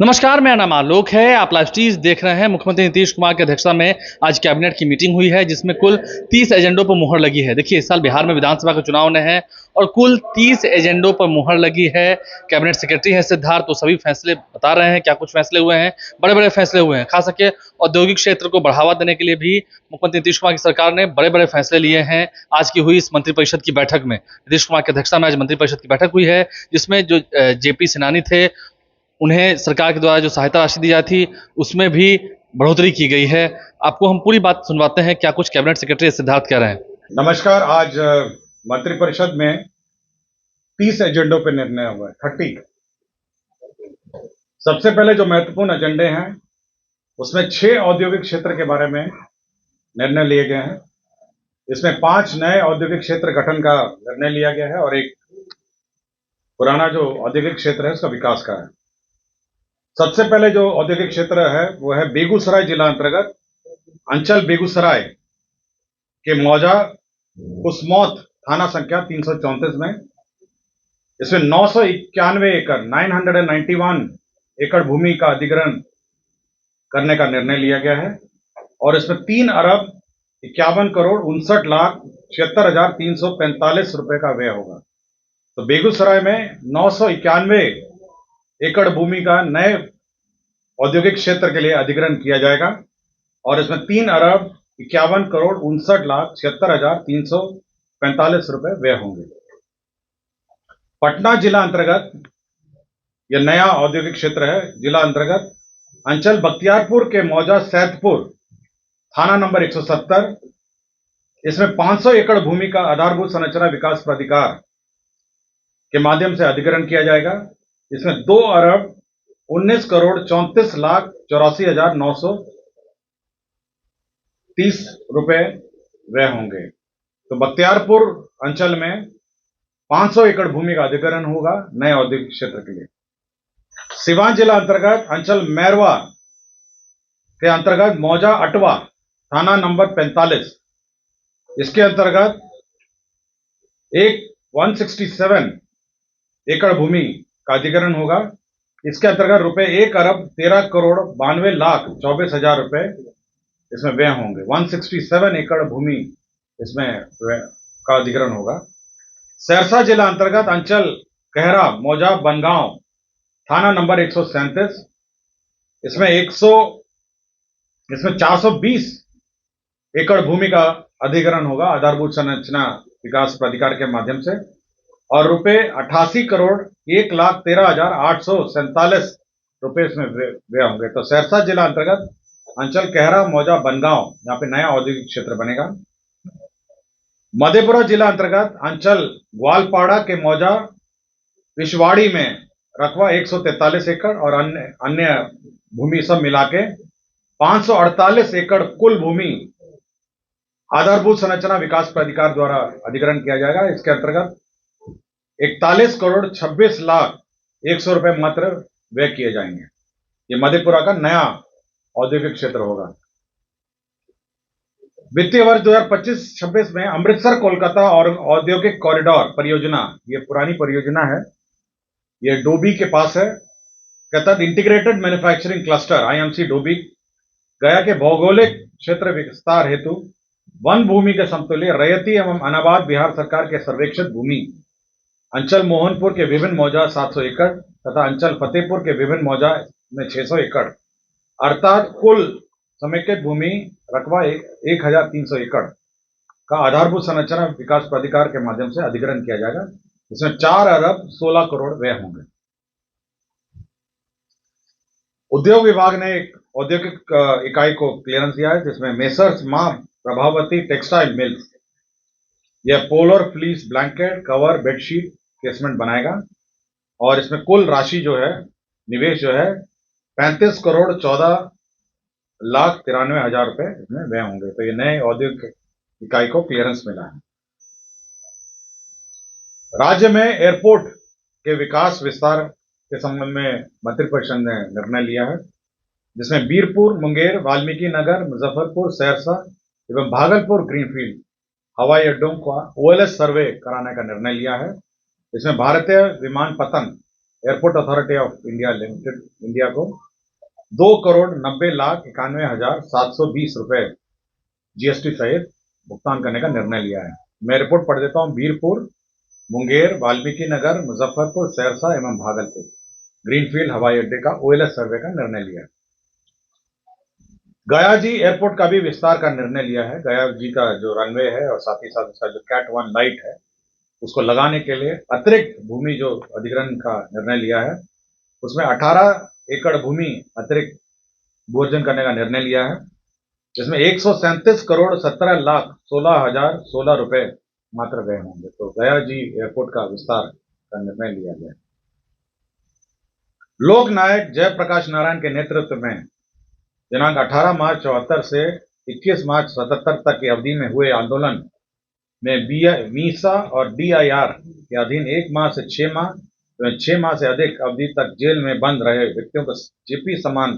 नमस्कार, मेरा नाम आलोक है। आप लाइव स्ट्रीज देख रहे हैं। मुख्यमंत्री नीतीश कुमार की अध्यक्षता में आज कैबिनेट की मीटिंग हुई है, जिसमें कुल 30 एजेंडों पर मुहर लगी है। देखिए, इस साल बिहार में विधानसभा के चुनाव ने हैं और कुल 30 एजेंडों पर मुहर लगी है। कैबिनेट सेक्रेटरी है सिद्धार्थ, तो सभी फैसले बता रहे हैं। क्या कुछ फैसले हुए हैं, बड़े बड़े फैसले हुए हैं। खास करके औद्योगिक क्षेत्र को बढ़ावा देने के लिए भी मुख्यमंत्री नीतीश कुमार की सरकार ने बड़े बड़े फैसले लिए हैं। आज की हुई इस मंत्रिपरिषद की बैठक में, नीतीश कुमार की अध्यक्षता में आज मंत्रिपरिषद की बैठक हुई है, जिसमें जो जेपी सेनानी थे, उन्हें सरकार के द्वारा जो सहायता राशि दी जाती थी, उसमें भी बढ़ोतरी की गई है। आपको हम पूरी बात सुनवाते हैं, क्या कुछ कैबिनेट सेक्रेटरी सिद्धार्थ कह रहे हैं। नमस्कार। आज मंत्रिपरिषद में 30 एजेंडों पर निर्णय हुआ है। 30। सबसे पहले जो महत्वपूर्ण एजेंडे हैं उसमें 6 औद्योगिक क्षेत्र के बारे में निर्णय लिए गए हैं। इसमें 5 नए औद्योगिक क्षेत्र गठन का निर्णय लिया गया है और एक पुराना जो औद्योगिक क्षेत्र है उसका विकास का है। सबसे पहले जो औद्योगिक क्षेत्र है वो है बेगूसराय जिला अंतर्गत अंचल बेगूसराय के मौजा कुसमौत थाना संख्या 334 में। इसमें 991 एकड़ 991 एकड़ भूमि का अधिग्रहण करने का निर्णय लिया गया है और इसमें 3 अरब 51 करोड़ 59 लाख 76,345 रुपए का व्यय होगा। तो बेगूसराय में 991 एकड़ भूमि का नए औद्योगिक क्षेत्र के लिए अधिग्रहण किया जाएगा और इसमें 3 अरब 51 करोड़ 59 लाख 76,345 रुपए व्यय होंगे। पटना जिला अंतर्गत यह नया औद्योगिक क्षेत्र है। जिला अंतर्गत अंचल बख्तियारपुर के मौजा सैदपुर थाना नंबर 170। इसमें 500 एकड़ भूमि का आधारभूत संरचना विकास प्राधिकार के माध्यम से अधिग्रहण किया जाएगा। इसमें 2 अरब 19 करोड़ 34 लाख 930 रुपए व्यय होंगे। तो बख्तियारपुर अंचल में 500 एकड़ भूमि का अधिग्रहण होगा नए औद्योगिक क्षेत्र के लिए। सिवान जिला अंतर्गत अंचल मैरवा के अंतर्गत मौजा अटवा थाना नंबर 45। इसके अंतर्गत 167 एकड़ भूमि का अधिग्रहण होगा। इसके अंतर्गत रुपए 1 अरब 13 करोड़ 92 लाख 24 हजार रुपए इसमें व्यय होंगे। 167 एकड़ भूमि इसमें का अधिग्रहण होगा। सहरसा जिला अंतर्गत अंचल कहरा मौजा बनगांव थाना नंबर 137। इसमें 420 एकड़ भूमि का अधिग्रहण होगा आधारभूत संरचना विकास प्राधिकार के माध्यम से और रुपए 88 करोड़ 1,13,847 रुपए इसमें व्यय होंगे। तो सहरसा जिला अंतर्गत अंचल कहरा मौजा बनगांव यहाँ पे नया औद्योगिक क्षेत्र बनेगा। मधेपुरा जिला अंतर्गत अंचल ग्वालपाड़ा के मौजा पिछवाड़ी में रकबा 143 एकड़ और अन्य भूमि सब मिला के 548 एकड़ कुल भूमि आधारभूत संरचना विकास प्राधिकार द्वारा अधिग्रहण किया जाएगा। इसके अंतर्गत 41 करोड़ 26 लाख 100 रुपए मात्र व्यय किए जाएंगे। ये मधेपुरा का नया औद्योगिक क्षेत्र होगा। वित्तीय वर्ष 2025-26 में अमृतसर कोलकाता और औद्योगिक कॉरिडोर परियोजना, ये पुरानी परियोजना है, ये डोबी के पास है, के तहत integrated manufacturing cluster IMC Dobby गया के भौगोलिक क्षेत्र विस्तार हेतु वन भूमि के समतुल्य रैयती एवं अनाबाद बिहार सरकार के सर्वेक्षित भूमि अंचल मोहनपुर के विभिन्न मौजा 700 एकड़ तथा अंचल फतेहपुर के विभिन्न मौजा में 600 एकड़ अर्थात कुल समेकित भूमि रकबा 1,300 एकड़ का आधारभूत संरचना विकास प्राधिकार के माध्यम से अधिग्रहण किया जाएगा। इसमें 4 अरब 16 करोड़ व्यय होंगे। उद्योग विभाग ने एक औद्योगिक इकाई को क्लियरेंस दिया है, जिसमें मेसर्स मां प्रभावती टेक्सटाइल मिल्स यह polar fleece blanket cover bedsheet casement बनाएगा और इसमें कुल राशि जो है निवेश जो है 35 करोड़ 14 लाख 93 हजार रुपए इसमें व्यय होंगे। तो ये नए औद्योगिक इकाई को क्लियरेंस मिला है। राज्य में एयरपोर्ट के विकास विस्तार के संबंध में मंत्रिपरिषद ने निर्णय लिया है, जिसमें बीरपुर, मुंगेर, वाल्मीकि नगर, मुजफ्फरपुर, सहरसा एवं भागलपुर ग्रीनफील्ड हवाई अड्डों का ओएलएस सर्वे कराने का निर्णय लिया है। इसमें भारतीय विमानपत्तन airport authority of India limited India को 2,90,91,720 रुपए जीएसटी सहित भुगतान करने का निर्णय लिया है। मैं रिपोर्ट पढ़ देता हूं। बीरपुर, मुंगेर, वाल्मीकि नगर, मुजफ्फरपुर, सहरसा एवं भागलपुर ग्रीनफील्ड हवाई अड्डे का ओएलएस सर्वे का निर्णय लिया है। गया जी एयरपोर्ट का भी विस्तार का निर्णय लिया है। गया जी का जो रनवे है और साथ ही साथ इसका जो कैट 1 लाइट है उसको लगाने के लिए अतिरिक्त भूमि जो अधिग्रहण का निर्णय लिया है उसमें 18 एकड़ भूमि अतिरिक्त भू अर्जन करने का निर्णय लिया है, जिसमें 137 करोड़ 17,16,16 रुपए मात्र व्यय होंगे। तो गया जी एयरपोर्ट का विस्तार का निर्णय लिया गया। लोक नायक जयप्रकाश नारायण के नेतृत्व में दिनांक 18 मार्च 74 से 21 मार्च 77 तक की अवधि में हुए आंदोलन में मीसा और डीआईआर के अधीन 1 माह से 6 माह तो 6 माह से अधिक अवधि तक जेल में बंद रहे व्यक्तियों को जीपी समान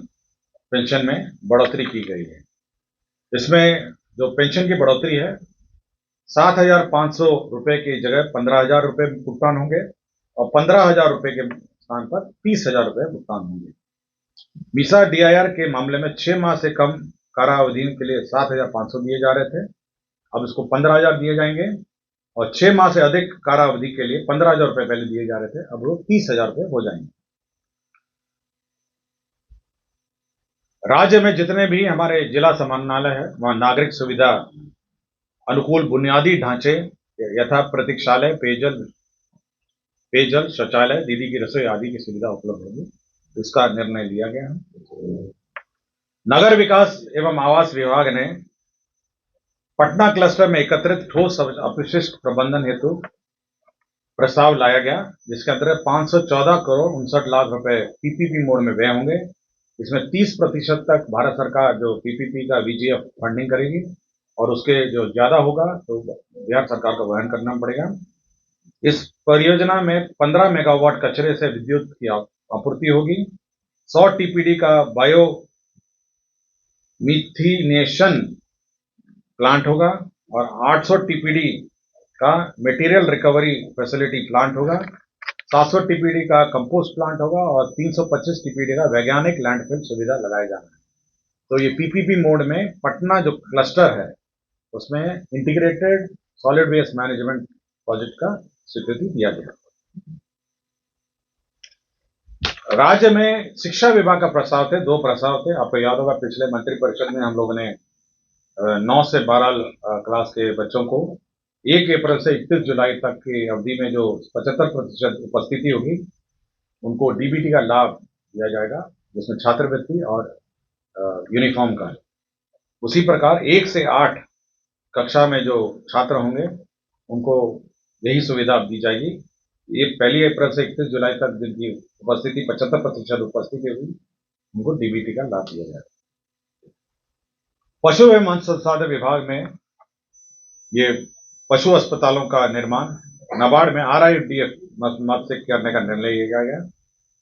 पेंशन में बढ़ोतरी की गई है। इसमें जो पेंशन की बढ़ोतरी है 7,500 रुपए की जगह 15,000 रुपए भुगतान होंगे और 15,000 रुपए के स्थान पर 30,000 रुपए भुगतान होंगे। मीसा डीआईआर के मामले में 6 माह से कम कारावधि के लिए 7,500 दिए जा रहे थे, अब इसको 15,000 दिए जाएंगे और 6 माह से अधिक कारावधि के लिए 15,000 रुपए पहले दिए जा रहे थे, अब वो 30,000 रुपए हो जाएंगे। राज्य में जितने भी हमारे जिला समाहरणालय है वहां नागरिक सुविधा अनुकूल बुनियादी ढांचे यथा प्रतीक्षालय, पेयजल, शौचालय, दीदी की रसोई आदि की सुविधा उपलब्ध होगी, इसका निर्णय लिया गया है। नगर विकास एवं आवास विभाग ने पटना क्लस्टर में एकत्रित ठोस अपशिष्ट प्रबंधन हेतु प्रस्ताव लाया गया, जिसके अंतर्गत 514 करोड़ 59 लाख रुपए पीपीपी मोड में व्यय होंगे। इसमें 30% तक भारत सरकार जो पीपीपी का वीजीएफ फंडिंग करेगी और उसके जो ज्यादा होगा तो बिहार सरकार को वहन करना पड़ेगा। इस परियोजना में 15 मेगावाट कचरे से विद्युत की आपूर्ति होगी, 100 टीपीडी का बायो मिथिनेशन प्लांट होगा और 800 टीपीडी का मटेरियल रिकवरी फैसिलिटी प्लांट होगा, 700 टीपीडी का कंपोस्ट प्लांट होगा और 325 टीपीडी का वैज्ञानिक लैंडफिल सुविधा लगाया जाना है। तो ये पीपीपी मोड में पटना जो क्लस्टर है उसमें integrated solid waste management project का स्वीकृति दिया गया। राज्य में शिक्षा विभाग का प्रस्ताव थे, 2 प्रस्ताव थे। आपको याद होगा पिछले मंत्रिपरिषद में हम लोगों ने 9 से 12 क्लास के बच्चों को 1 अप्रैल से 31 जुलाई तक की अवधि में जो 75% उपस्थिति होगी उनको डीबीटी का लाभ दिया जाएगा, जिसमें छात्रवृत्ति और यूनिफॉर्म का। उसी प्रकार 1 से 8 कक्षा में जो छात्र होंगे उनको यही सुविधा दी जाएगी। ये 1 अप्रैल से 31 जुलाई तक जिनकी उपस्थिति 75% उपस्थिति होगी उनको डीबीटी का लाभ दिया जाएगा। पशु एवं मत्स्य संसाधन विभाग में ये पशु अस्पतालों का निर्माण नाबार्ड में RIDF मद से करने का निर्णय लिया गया।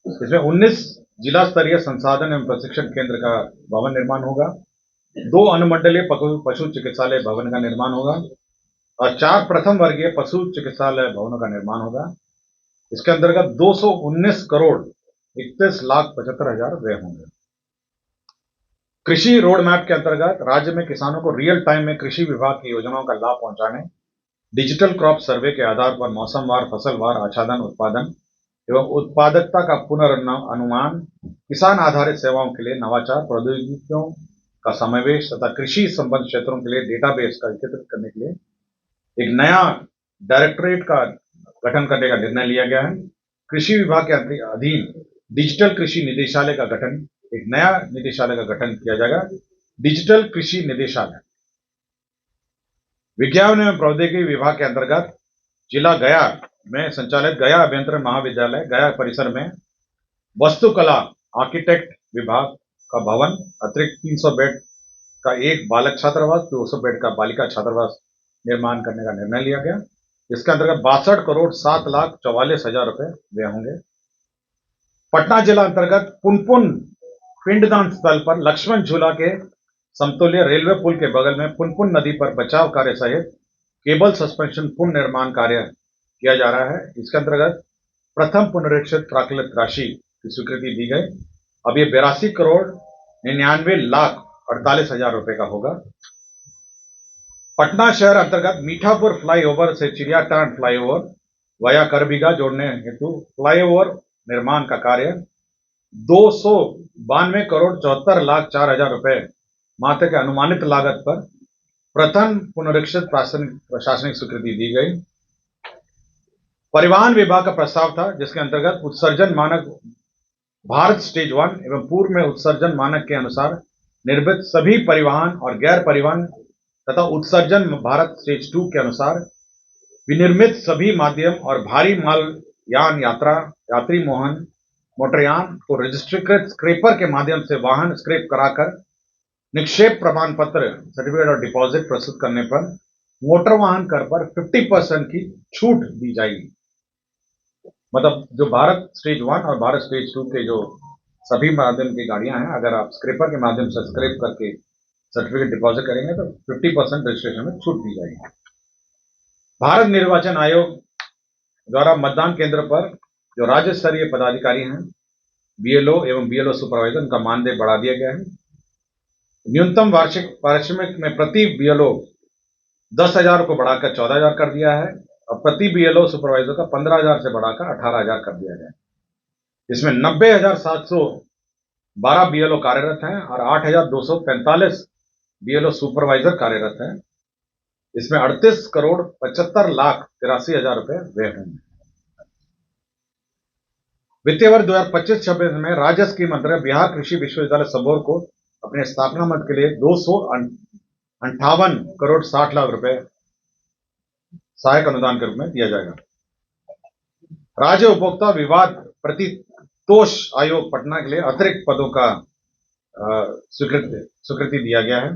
इसमें 19 जिला स्तरीय संसाधन एवं प्रशिक्षण केंद्र का भवन निर्माण होगा, 2 अनुमंडलीय पशु चिकित्सालय भवन का निर्माण होगा और 4 प्रथम वर्गीय पशु चिकित्सालय भवनों का निर्माण होगा। इसके अंतर्गत 219 करोड़ 31 लाख 75 हजार व्यय होंगे। कृषि रोड मैप के अंतर्गत राज्य में किसानों को रियल टाइम में कृषि विभाग की योजनाओं का लाभ पहुंचाने, डिजिटल क्रॉप सर्वे के आधार पर मौसमवार, फसलवार आच्छादन, उत्पादन एवं उत्पादकता का पुनर्अनुमान, किसान आधारित सेवाओं के लिए नवाचार, प्रौद्योगिकियों का समावेश तथा कृषि संबंध क्षेत्रों के लिए डेटाबेस का एकत्रित करने के लिए एक नया डायरेक्टरेट का गठन करने का निर्णय लिया गया है। कृषि विभाग के अधीन डिजिटल कृषि निदेशालय का गठन, एक नया निदेशालय का गठन किया जाएगा, डिजिटल कृषि निदेशालय। विज्ञान एवं प्रौद्योगिकी विभाग के अंतर्गत जिला गया में संचालित गया अभियंत्रण महाविद्यालय गया परिसर में वास्तुकला आर्किटेक्ट विभाग का भवन, अतिरिक्त 300 बेड का एक बालक छात्रावास, 200 बेड का बालिका छात्रावास निर्माण करने का निर्णय लिया गया। इसके अंतर्गत 62 करोड़ 7 लाख 44 हजार रुपए व्यय होंगे। पटना जिला अंतर्गत पुनपुन पिंडदान स्थल पर लक्ष्मण झूला के समतुल्य रेलवे पुल के बगल में पुनपुन नदी पर बचाव कार्य सहित केबल सस्पेंशन पुल निर्माण कार्य किया जा रहा है। इसके अंतर्गत प्रथम पुनरीक्षित प्राकृत राशि की स्वीकृति दी गई। अब ये 82,99,48,000 रुपए का होगा। पटना शहर अंतर्गत मीठापुर फ्लाईओवर से चिड़ियाटांड फ्लाईओवर वाया करबीघा जोड़ने हेतु फ्लाईओवर निर्माण का कार्य 292,74,04,000 रुपए मात्र के अनुमानित लागत पर प्रथम पुनरीक्षित प्रशासनिक स्वीकृति दी गई। परिवहन विभाग का प्रस्ताव था जिसके अंतर्गत उत्सर्जन मानक भारत स्टेज 1 एवं पूर्व में उत्सर्जन मानक के अनुसार निर्मित सभी परिवहन और गैर परिवहन तथा उत्सर्जन भारत स्टेज 2 के अनुसार विनिर्मित सभी माध्यम और भारी माल यान यात्री मोटरयान को रजिस्ट्रीकृत स्क्रैपर के माध्यम से वाहन स्क्रैप कराकर निक्षेप प्रमाण पत्र सर्टिफिकेट और डिपॉजिट प्रस्तुत करने पर मोटर वाहन कर पर 50% की छूट दी जाएगी। मतलब जो भारत स्टेज 1 और भारत स्टेज 2 के जो सभी माध्यम की गाड़ियां हैं, अगर आप स्क्रैपर के माध्यम से स्क्रैप करके सर्टिफिकेट डिपॉजिट करेंगे तो 50% रजिस्ट्रेशन में छूट दी जाएगी। भारत निर्वाचन आयोग द्वारा मतदान केंद्र पर जो राज्य स्तरीय पदाधिकारी हैं, बीएलओ एवं बीएलओ सुपरवाइजर, उनका मानदेय बढ़ा दिया गया है। न्यूनतम वार्षिक पारिश्रमिक में प्रति बीएलओ 10,000 को बढ़ाकर 14,000 कर दिया है और प्रति बीएलओ सुपरवाइजर का 15,000 से बढ़ाकर 18,000 कर दिया गया है। इसमें 90,712 बीएलओ कार्यरत हैं और 8,245 बीएलओ सुपरवाइजर कार्यरत हैं। इसमें 38,75,83,000 रुपए व्यय होंगे। वित्तीय वर्ष 2025-26 में राज्य स्कीम अंतर्गत बिहार कृषि विश्वविद्यालय सबौर को अपने स्थापना मद के लिए 258,60,00,000 रुपए सहायक अनुदान के रूप में दिया जाएगा। राज्य उपभोक्ता विवाद प्रतितोष आयोग पटना के लिए अतिरिक्त पदों का स्वीकृति दिया गया है।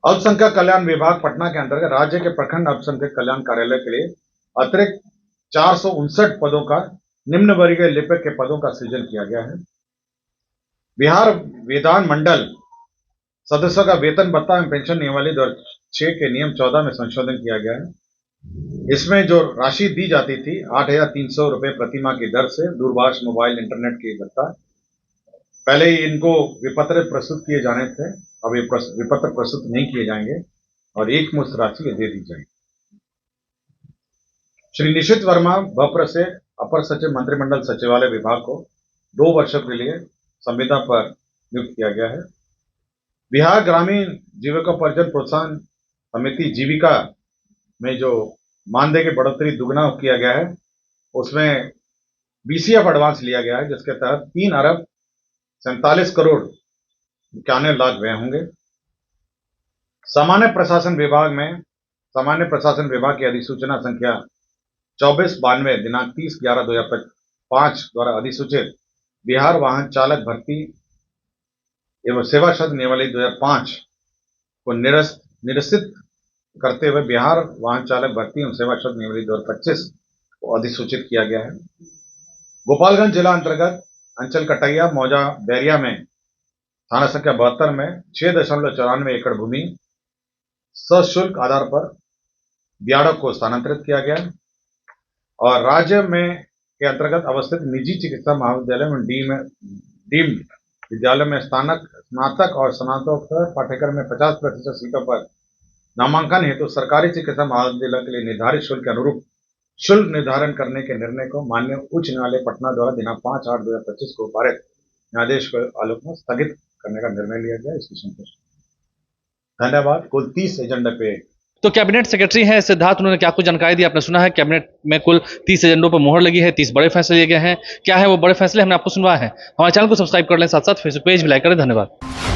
अल्पसंख्यक कल्याण विभाग पटना के अंतर्गत राज्य के प्रखंड अल्पसंख्यक कल्याण कार्यालय के लिए अतिरिक्त 459 पदों का निम्न वर्गीय लिपिक के पदों का सृजन किया गया है। बिहार विधान मंडल सदस्यों का वेतन भत्ता एवं पेंशन नियमावली 2006 के नियम 14 में संशोधन किया गया है। इसमें जो राशि दी जाती थी 8,300 रुपए प्रतिमाह की दर से दूरभाष मोबाइल इंटरनेट की भत्ता, पहले ही इनको विपत्र प्रस्तुत किए जाने थे, अब ये विपत्र प्रस्तुत नहीं किए जाएंगे और एक मुश्त राशि दे दी जाएगी। श्री निशित वर्मा बप्र से अपर सचिव मंत्रिमंडल सचिवालय विभाग को 2 वर्षों के लिए संविदा पर नियुक्त किया गया है। बिहार ग्रामीण जीविकोपार्जन प्रोत्साहन समिति जीविका में जो मानदेय की बढ़ोतरी दुगना किया गया है, उसमें बीसीएफ एडवांस लिया गया है जिसके तहत 3,47,91,91,00,000 व्यय होंगे। सामान्य प्रशासन विभाग की अधिसूचना संख्या 2492 दिनांक 30/11/2005 द्वारा अधिसूचित बिहार वाहन चालक भर्ती एवं सेवा शर्त नियमावली 2005 को निरसित करते हुए बिहार वाहन चालक भर्ती एवं सेवा शर्त नियमावली 2025 को अधिसूचित किया गया है। गोपालगंज जिला अंतर्गत अंचल कटैया मौजा बैरिया में थाना संख्या 72 में 6.94 एकड़ भूमि सशुल्क आधार पर बियाड़ों को स्थानांतरित किया गया और राज्य में के अंतर्गत अवस्थित निजी चिकित्सा महाविद्यालय में डीम्ड विद्यालय में स्नातक और स्नातकोत्तर पाठ्यक्रम में 50% सीटों पर नामांकन हेतु सरकारी चिकित्सा महाविद्यालय के लिए निर्धारित शुल्क के अनुरूप शुल्क निर्धारण करने के निर्णय को माननीय उच्च न्यायालय पटना द्वारा दिनांक 5/8/2025 को पारित न्यायाधीश के आलोक में स्थगित करने का निर्णय लिया गया। इसकी संतुष्टि। धन्यवाद। कुल 30 एजेंडे पे तो कैबिनेट सेक्रेटरी हैं सिद्धार्थ, उन्होंने क्या कुछ जानकारी दी आपने सुना है। कैबिनेट में कुल 30 एजेंडों पर मुहर लगी है, 30 बड़े फैसले लिए गए हैं। क्या है वो बड़े फैसले, हमने आपको सुनवाया है। हमारे चैनल को सब्सक्राइब कर लें, साथ साथ फेसबुक पेज भी लाइक करें। धन्यवाद।